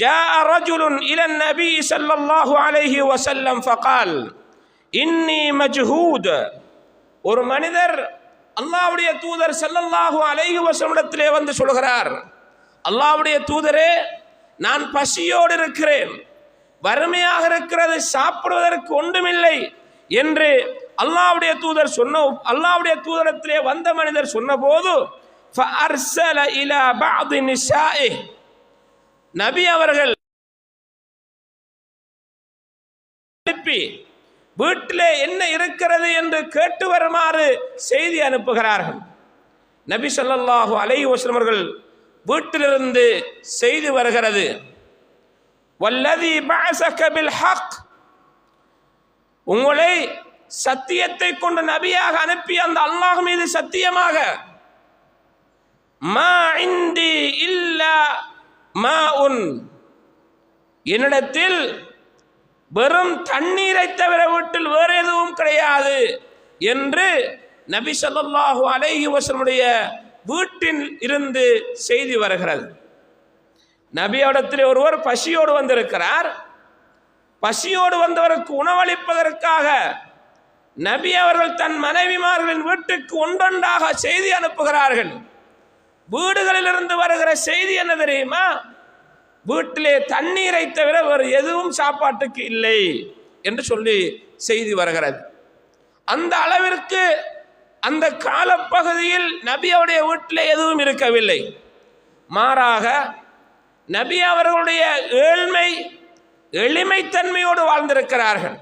جاء رجل إلى النبي صلى الله عليه وسلم فقال إني مجهود. ஒரு மனிதர் அல்லாஹ்வுடைய தூதர் ஸல்லல்லாஹு அலைஹி வஸல்லமிடத்திலே வந்து சொல்கிறார், அல்லாஹ்வுடைய தூதரே, நான் பசியோடு இருக்கிறேன், வறுமையாக இருக்கிறது, சாப்பிடுவதற்கு ஒன்றுமில்லை என்று அல்லாஹ்வுடைய தூதரத்திலே வந்த மனிதர் சொன்னபோது فأرسل إلى بعض نسائه, நபி அவர்கள் வீட்டிலே என்ன இருக்கிறது என்று கேட்டு வருமாறு செய்தி அனுப்புகிறார்கள். நபி ஸல்லல்லாஹு அலைஹி வஸல்லம் அவர்கள் வீட்டிலிருந்து செய்தி வருகிறது, வல்லதி பஅஸக பில் ஹக், உங்களை சத்தியத்தை கொண்டு நபியாக அனுப்பி அந்த அல்லாஹ் மீது சத்தியமாக, மா இந்தி இல்லா மாஉன், என்னிடத்தில் வெறும் தண்ணீரை தவிர வீட்டில் வேறு எதுவும் கிடையாது என்று நபி ஸல்லல்லாஹு அலைஹி வஸல்லம் வீட்டில் இருந்து செய்தி வருகிறது. நபியோடத்தில் ஒருவர் பசியோடு வந்திருக்கிறார். பசியோடு வந்தவருக்கு உணவளிப்பதற்காக நபி அவர்கள் தன் மனைவிமார்களின் வீட்டுக்கு ஒன்றொன்றாக செய்தி அனுப்புகிறார்கள். வீடுகளில் இருந்து வருகிற செய்தி என்ன தெரியுமா? வீட்டிலே தண்ணீரை தவிர வேறு எதுவும் சாப்பாட்டுக்கு இல்லை என்று சொல்லி செய்தி வருகிறது. அந்த அளவிற்கு அந்த காலப்பகுதியில் நபியோடைய வீட்டிலே எதுவும் இருக்கவில்லை. மாறாக நபி அவர்களுடைய எளிமைத்தன்மையோடு வாழ்ந்திருக்கிறார்கள்.